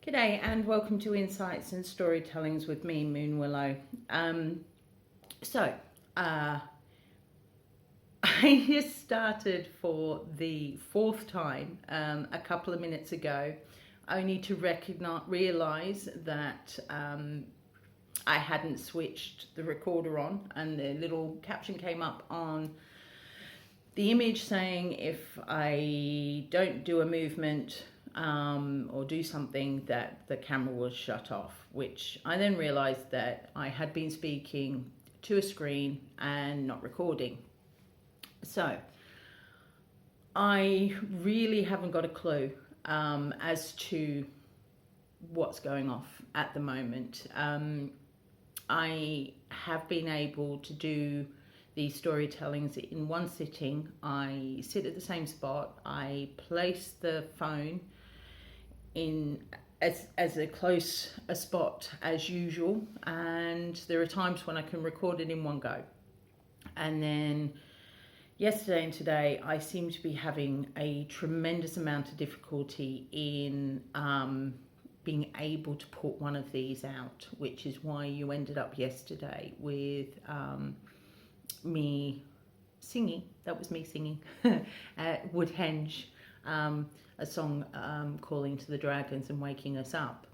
G'day and welcome to Insights and Storytellings with me, Moon Willow. So, I just started for the fourth time a couple of minutes ago, only to realise that I hadn't switched the recorder on, and the little caption came up on the image saying if I don't do a movement or do something, that the camera was shut off, which I then realized that I had been speaking to a screen and not recording. So I really haven't got a clue as to what's going off at the moment. I have been able to do these storytellings in one sitting. I sit at the same spot. I place the phone in as a close a spot as usual, and there are times when I can record it in one go. And then yesterday and today I seem to be having a tremendous amount of difficulty in being able to put one of these out, which is why you ended up yesterday with me singing. That was me singing at Woodhenge, a song calling to the dragons and waking us up,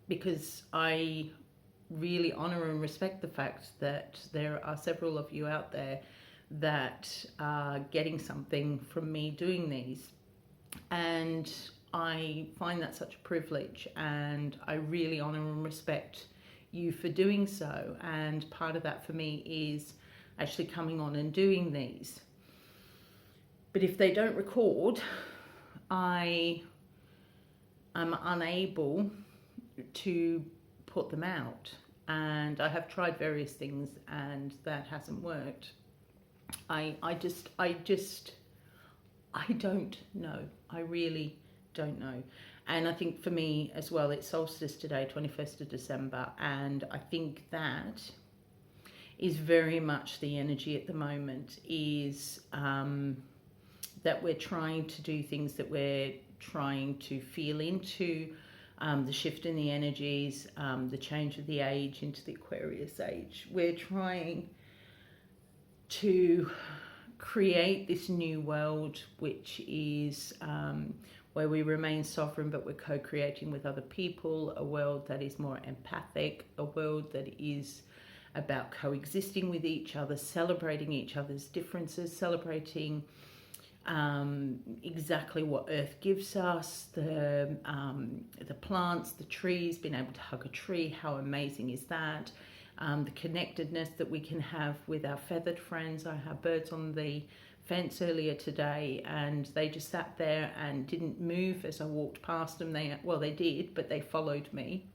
because I really honor and respect the fact that there are several of you out there that are getting something from me doing these, and I find that such a privilege, and I really honor and respect you for doing so. And part of that for me is actually coming on and doing these. But if they don't record, I am unable to put them out, and I have tried various things and that hasn't worked. I don't know. I really don't know. And I think for me as well, it's solstice today, 21st of December, and I think that is very much the energy at the moment, is that we're trying to do things, that we're trying to feel into the shift in the energies, the change of the age into the Aquarius age. We're trying to create this new world, which is where we remain sovereign, but we're co-creating with other people, a world that is more empathic, a world that is about coexisting with each other, celebrating each other's differences, celebrating exactly what Earth gives us, the plants, the trees, being able to hug a tree, how amazing is that? The connectedness that we can have with our feathered friends. I had birds on the fence earlier today, and they just sat there and didn't move as I walked past them. They did, but they followed me,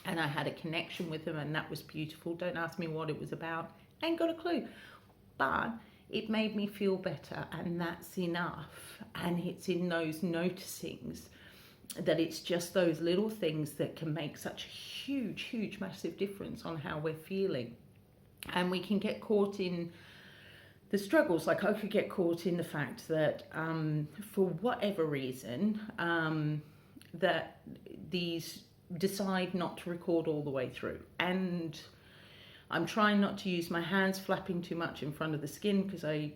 and I had a connection with them, and that was beautiful. Don't ask me what it was about. Ain't got a clue. But it made me feel better, and that's enough. And it's in those noticings that it's just those little things that can make such a huge, massive difference on how we're feeling. And we can get caught in the struggles. Like I could get caught in the fact that for whatever reason, that these decide not to record all the way through. And I'm trying not to use my hands flapping too much in front of the skin, because in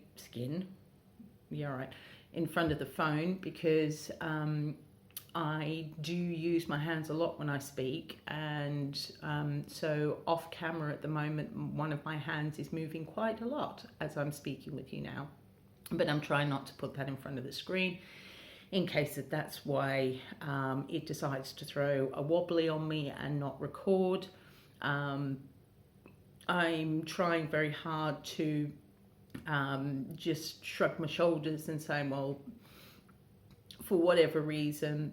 front of the phone, because I do use my hands a lot when I speak, and so off camera at the moment, one of my hands is moving quite a lot as I'm speaking with you now, but I'm trying not to put that in front of the screen in case that's why it decides to throw a wobbly on me and not record. I'm trying very hard to just shrug my shoulders and say, well, for whatever reason,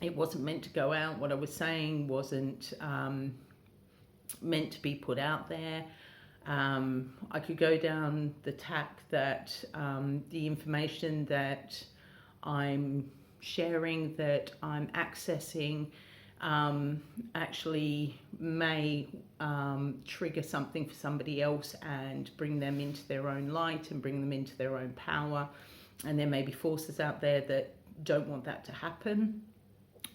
it wasn't meant to go out. What I was saying wasn't meant to be put out there. I could go down the tack that the information that I'm sharing, that I'm accessing, actually may trigger something for somebody else and bring them into their own light and bring them into their own power. And there may be forces out there that don't want that to happen.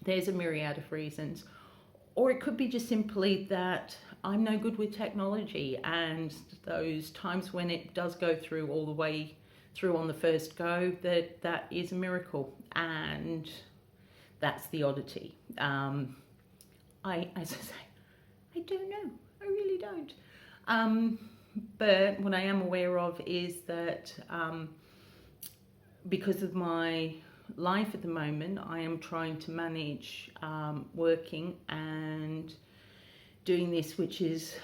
There's a myriad of reasons. Or it could be just simply that I'm no good with technology, and those times when it does go through all the way through on the first go, that is a miracle, and that's the oddity. As I say, I don't know. I really don't. But what I am aware of is that because of my life at the moment, I am trying to manage working and doing this, which is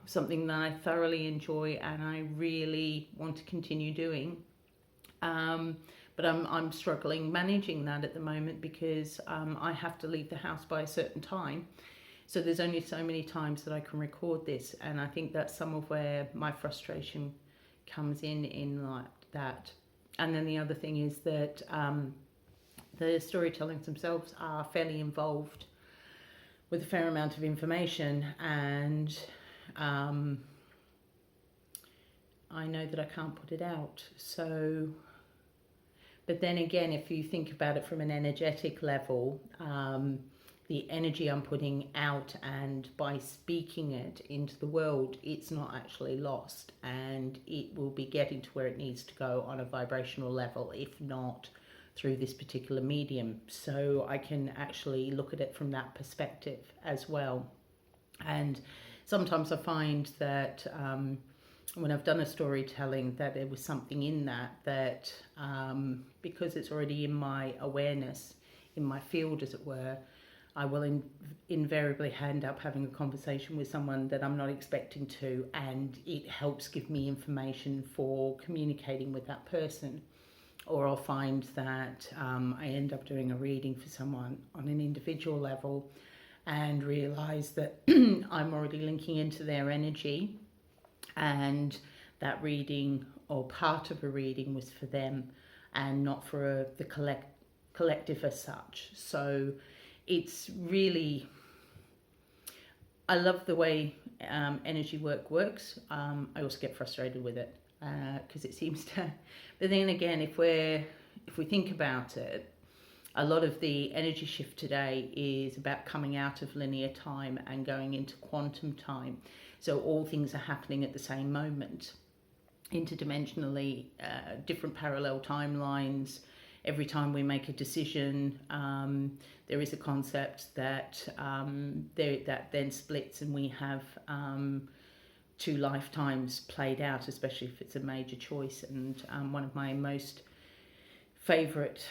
something that I thoroughly enjoy and I really want to continue doing. But I'm struggling managing that at the moment because I have to leave the house by a certain time. So there's only so many times that I can record this, and I think that's some of where my frustration comes in like that. And then the other thing is that the storytellings themselves are fairly involved with a fair amount of information, and I know that I can't put it out. So, but then again, if you think about it from an energetic level, the energy I'm putting out, and by speaking it into the world, it's not actually lost, and it will be getting to where it needs to go on a vibrational level, if not through this particular medium. So I can actually look at it from that perspective as well. And sometimes I find that when I've done a storytelling, that there was something in that because it's already in my awareness, in my field as it were, I will invariably end up having a conversation with someone that I'm not expecting to, and it helps give me information for communicating with that person. Or I'll find that I end up doing a reading for someone on an individual level and realise that I'm already linking into their energy, and that reading or part of a reading was for them and not for the collective as such. So it's really, I love the way energy works. I also get frustrated with it because it seems to, but then again, if we think about it, a lot of the energy shift today is about coming out of linear time and going into quantum time. So all things are happening at the same moment, interdimensionally, different parallel timelines. Every time we make a decision, there is a concept that that then splits, and we have 2 lifetimes played out, especially if it's a major choice. And one of my most favourite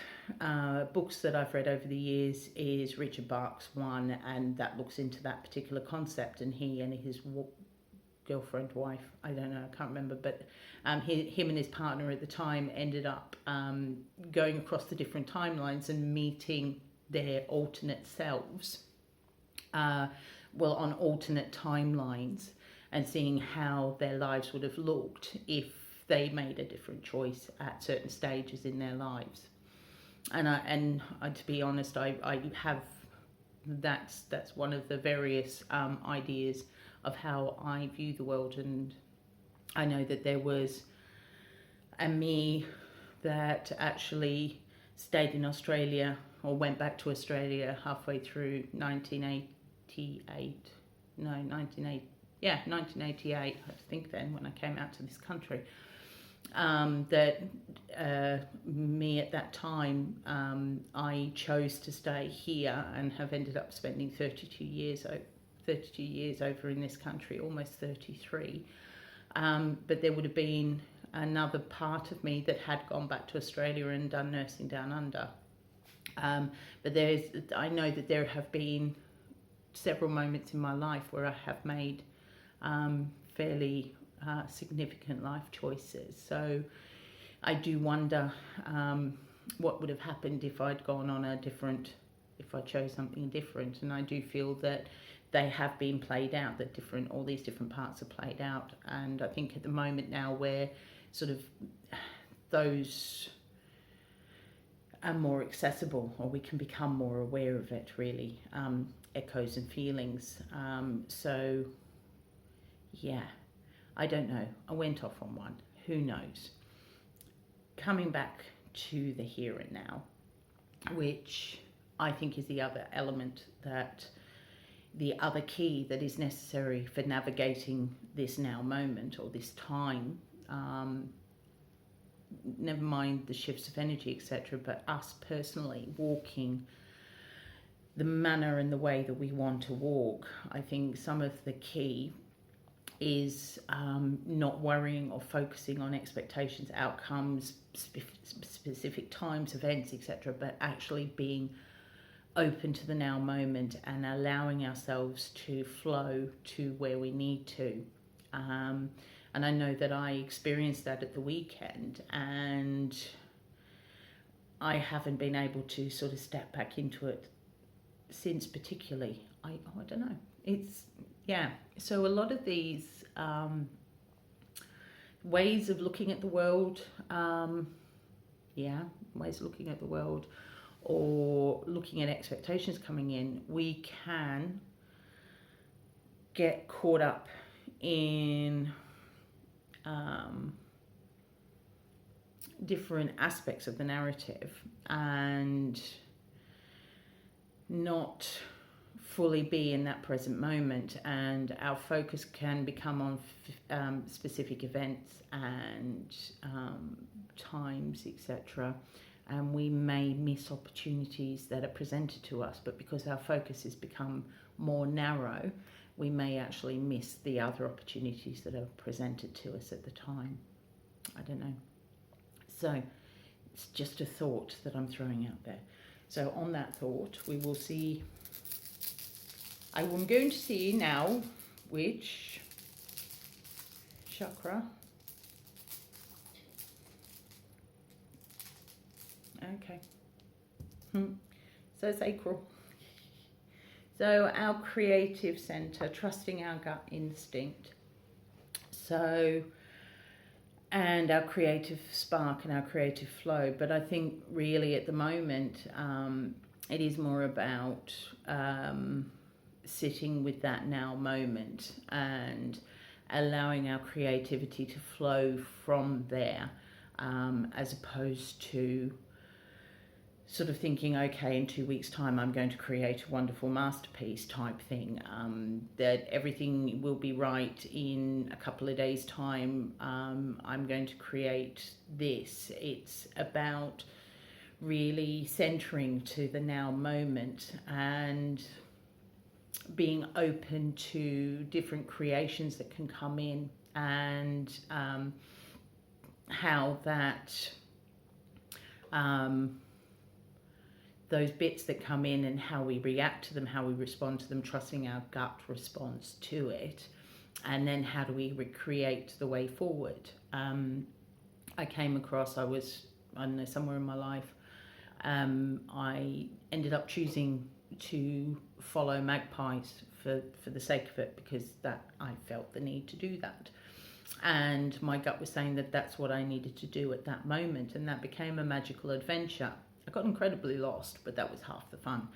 books that I've read over the years is Richard Bach's one, and that looks into that particular concept. And he and his girlfriend, wife, I don't know, I can't remember, but him and his partner at the time ended up going across the different timelines and meeting their alternate selves, on alternate timelines, and seeing how their lives would have looked if they made a different choice at certain stages in their lives. And to be honest, I have, that's one of the various ideas of how I view the world. And I know that there was a me that actually stayed in Australia, or went back to Australia halfway through 1988, I think, then when I came out to this country. Me at that time, I chose to stay here and have ended up spending 32 years over in this country, almost 33. But there would have been another part of me that had gone back to Australia and done nursing down under. But I know that there have been several moments in my life where I have made fairly significant life choices. So I do wonder what would have happened if I'd gone on if I chose something different. And I do feel that they have been played out, that all these different parts are played out. And I think at the moment now, where sort of those are more accessible, or we can become more aware of it, really, echoes and feelings. So yeah, I don't know. I went off on one. Who knows? Coming back to the here and now, which I think is the other element, that the other key that is necessary for navigating this now moment or this time. Never mind the shifts of energy, etc., but us personally walking the manner and the way that we want to walk. I think some of the key is not worrying or focusing on expectations, outcomes, specific times, events, etc., but actually being open to the now moment and allowing ourselves to flow to where we need to. And I know that I experienced that at the weekend, and I haven't been able to sort of step back into it since, particularly. I don't know. It's, yeah. So a lot of these ways of looking at the world, ways of looking at the world, or looking at expectations coming in, we can get caught up in different aspects of the narrative and not fully be in that present moment, and our focus can become on specific events and times, etc., and we may miss opportunities that are presented to us. But because our focus has become more narrow, we may actually miss the other opportunities that are presented to us at the time. I don't know. So it's just a thought that I'm throwing out there. So on that thought, we will see. I'm going to see now which chakra. Okay. So sacral. So our creative center, trusting our gut instinct. So, and our creative spark and our creative flow. But I think really at the moment, it is more about sitting with that now moment and allowing our creativity to flow from there, as opposed to sort of thinking, okay, in 2 weeks' time I'm going to create a wonderful masterpiece type thing, that everything will be right in a couple of days' time, I'm going to create this. It's about really centering to the now moment and being open to different creations that can come in, and how that those bits that come in and how we react to them, how we respond to them, trusting our gut response to it, and then how do we recreate the way forward. I came across, I don't know, somewhere in my life, I ended up choosing to follow magpies for the sake of it, because that I felt the need to do that. And my gut was saying that that's what I needed to do at that moment, and that became a magical adventure. I got incredibly lost, but that was half the fun.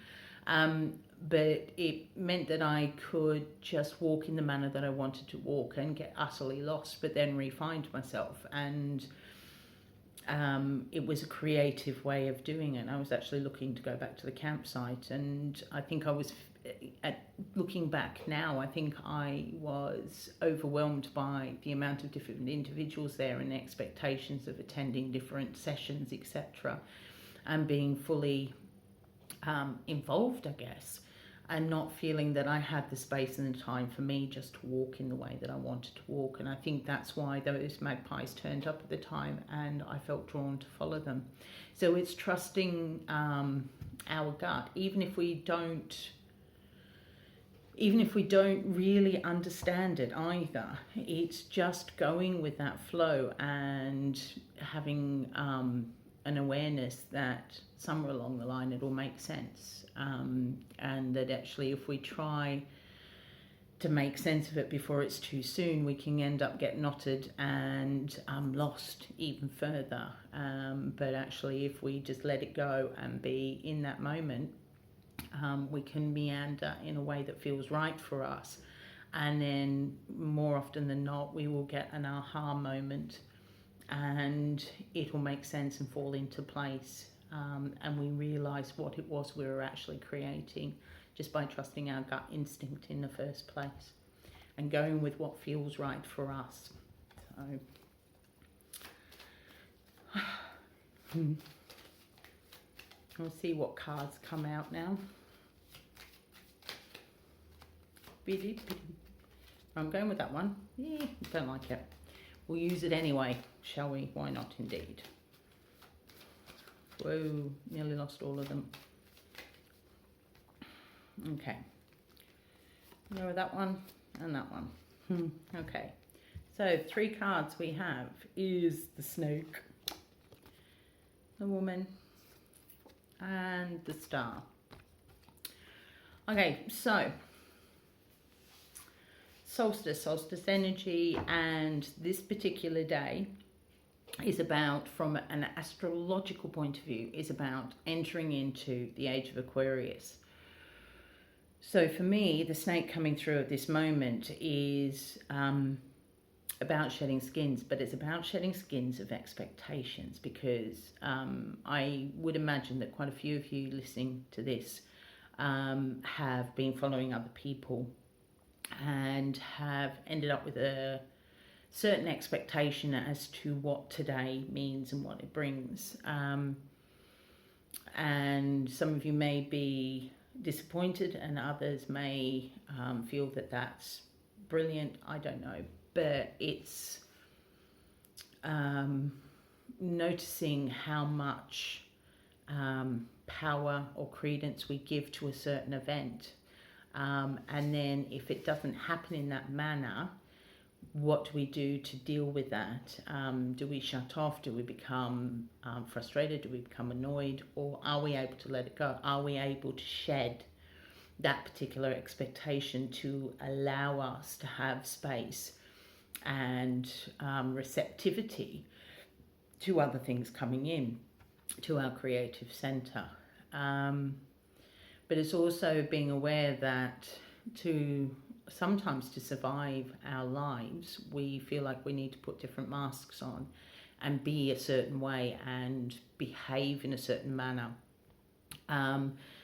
But it meant that I could just walk in the manner that I wanted to walk and get utterly lost, but then re-find myself. And it was a creative way of doing it. I was actually looking to go back to the campsite, and I think I was, looking back now, I think I was overwhelmed by the amount of different individuals there and the expectations of attending different sessions, etc., and being fully involved, I guess, and not feeling that I had the space and the time for me just to walk in the way that I wanted to walk. And I think that's why those magpies turned up at the time, and I felt drawn to follow them. So it's trusting our gut, even if we don't really understand it either. It's just going with that flow and having an awareness that somewhere along the line it'll make sense, and that actually if we try to make sense of it before it's too soon, we can end up getting knotted and lost even further. But actually if we just let it go and be in that moment, we can meander in a way that feels right for us, and then more often than not we will get an aha moment and it will make sense and fall into place. and we realised what it was we were actually creating just by trusting our gut instinct in the first place and going with what feels right for us. So we'll see what cards come out now. I'm going with that one. Yeah, don't like it. We'll use it anyway, shall we? Why not, indeed? Whoa, nearly lost all of them. Okay. Go with that one and that one. Okay. So 3 cards we have is the snake, the woman, and the star. Okay, so solstice energy, and this particular day is about, from an astrological point of view, is about entering into the age of Aquarius. So for me, the snake coming through at this moment is about shedding skins, but it's about shedding skins of expectations, because I would imagine that quite a few of you listening to this have been following other people and have ended up with a certain expectation as to what today means and what it brings. And some of you may be disappointed and others may feel that that's brilliant. I don't know. But it's noticing how much power or credence we give to a certain event. And then if it doesn't happen in that manner, what do we do to deal with that? Do we shut off? Do we become frustrated? Do we become annoyed? Or are we able to let it go? Are we able to shed that particular expectation to allow us to have space and receptivity to other things coming in, to our creative center? But it's also being aware that sometimes to survive our lives, we feel like we need to put different masks on and be a certain way and behave in a certain manner.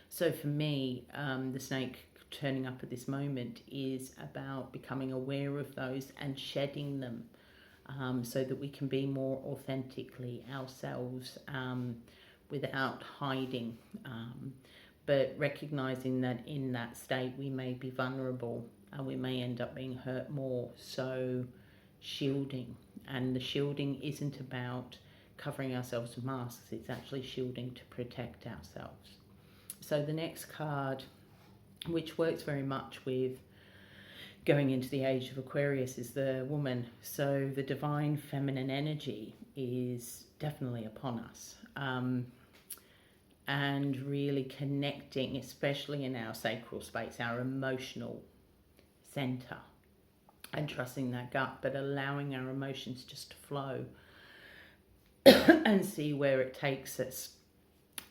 So for me, the snake turning up at this moment is about becoming aware of those and shedding them, so that we can be more authentically ourselves, without hiding, but recognizing that in that state we may be vulnerable and we may end up being hurt more. So shielding, and the shielding isn't about covering ourselves with masks, it's actually shielding to protect ourselves. So the next card, which works very much with going into the age of Aquarius, is the woman. So the divine feminine energy is definitely upon us, and really connecting, especially in our sacral space, our emotional center, and trusting that gut, but allowing our emotions just to flow and see where it takes us,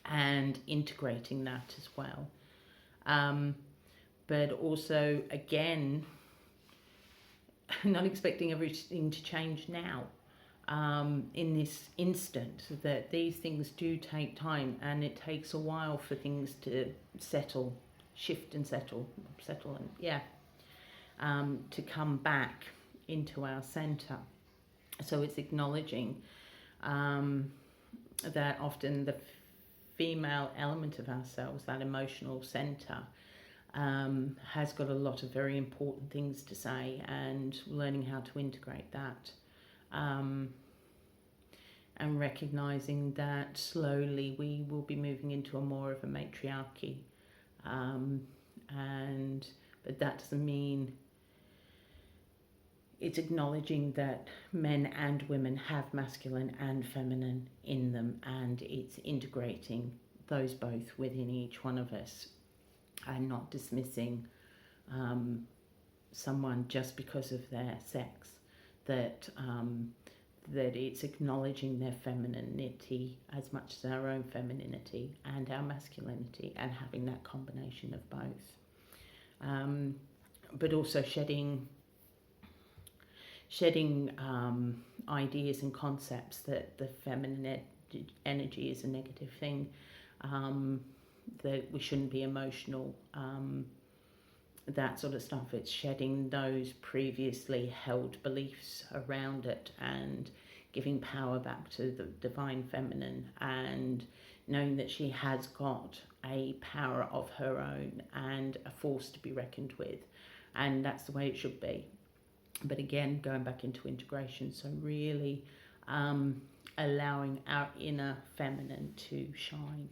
and integrating that as well. But also, again, not expecting everything to change now, in this instant, that these things do take time, and it takes a while for things to shift and settle and to come back into our center. So it's acknowledging that often the female element of ourselves, that emotional center, has got a lot of very important things to say, and learning how to integrate that, and recognizing that slowly we will be moving into a more of a matriarchy, but that doesn't mean, it's acknowledging that men and women have masculine and feminine in them, and it's integrating those both within each one of us, and not dismissing someone just because of their sex, that it's acknowledging their femininity as much as our own femininity and our masculinity, and having that combination of both. But also shedding ideas and concepts that the energy is a negative thing, that we shouldn't be emotional, that sort of stuff. It's shedding those previously held beliefs around it and giving power back to the divine feminine, and knowing that she has got a power of her own and a force to be reckoned with, and that's the way it should be. But again, going back into integration, so really allowing our inner feminine to shine,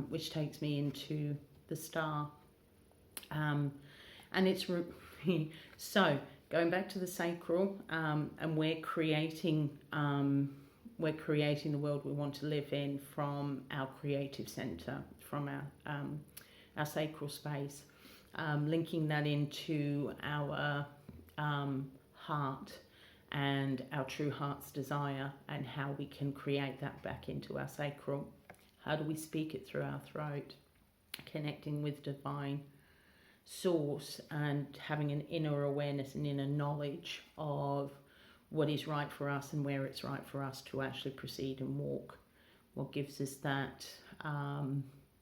which takes me into the star. And it's so going back to the sacral, and we're creating the world we want to live in from our creative center, from our sacral space, linking that into our heart and our true heart's desire, and how we can create that back into our sacral. How do we speak it through our throat? Connecting with divine source and having an inner awareness and inner knowledge of what is right for us and where it's right for us to actually proceed and walk. What gives us that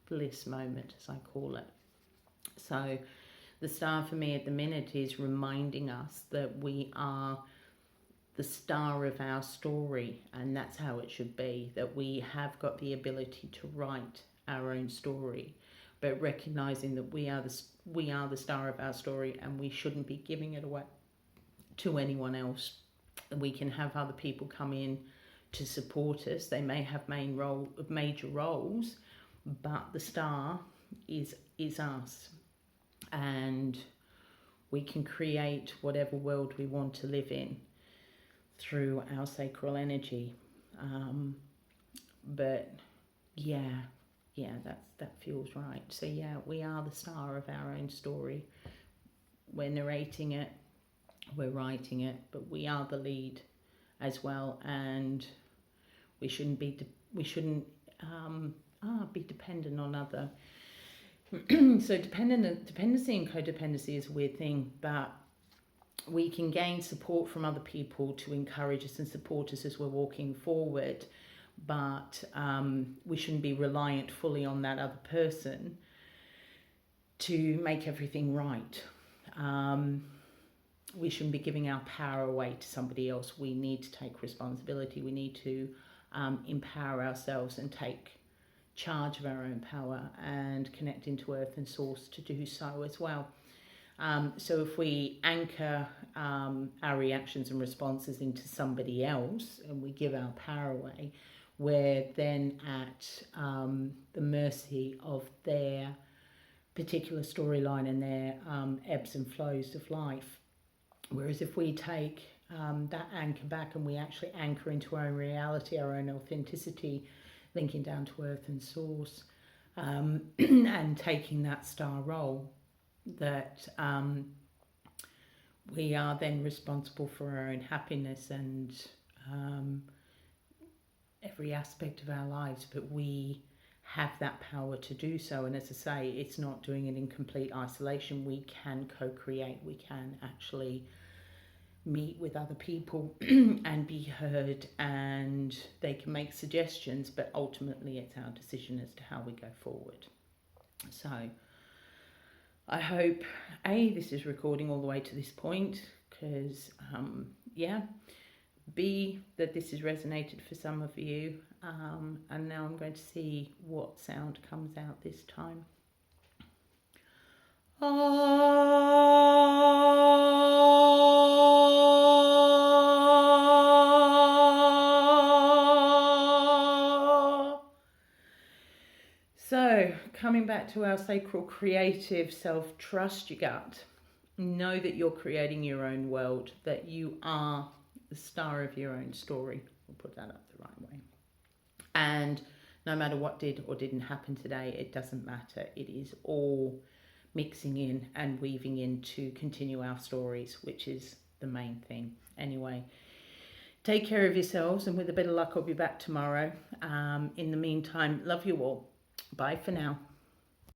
bliss moment, as I call it. So the star for me at the minute is reminding us that we are the star of our story, and that's how it should be, that we have got the ability to write our own story, but recognizing that we are the star of our story, and we shouldn't be giving it away to anyone else. We can have other people come in to support us. They may have major roles, but the star is us, and we can create whatever world we want to live in through our sacral energy. But that feels right. So we are the star of our own story. We're narrating it, we're writing it, but we are the lead as well, and we shouldn't be dependent on other. So dependency and codependency is a weird thing, but we can gain support from other people to encourage us and support us as we're walking forward, but we shouldn't be reliant fully on that other person to make everything right. We shouldn't be giving our power away to somebody else. We need to take responsibility. We need to empower ourselves and take charge of our own power and connect into earth and source to do so as well. So if we anchor our reactions and responses into somebody else and we give our power away, we're then at the mercy of their particular storyline and their ebbs and flows of life. Whereas if we take that anchor back and we actually anchor into our own reality, our own authenticity, linking down to earth and source, and taking that star role, that we are then responsible for our own happiness and every aspect of our lives, but we have that power to do so. And as I say, it's not doing it in complete isolation. We can co-create, we can actually meet with other people and be heard, and they can make suggestions, but ultimately it's our decision as to how we go forward. So I hope this is recording all the way to this point, because B, that this has resonated for some of you, and now I'm going to see what sound comes out this time. So, coming back to our sacral creative self, trust your gut. Know that you're creating your own world, that you are the star of your own story. We'll put that up the right way. And no matter what did or didn't happen today, it doesn't matter. It is all mixing in and weaving in to continue our stories, which is the main thing. Anyway, take care of yourselves, and with a bit of luck, I'll be back tomorrow. In the meantime, love you all. Bye for now.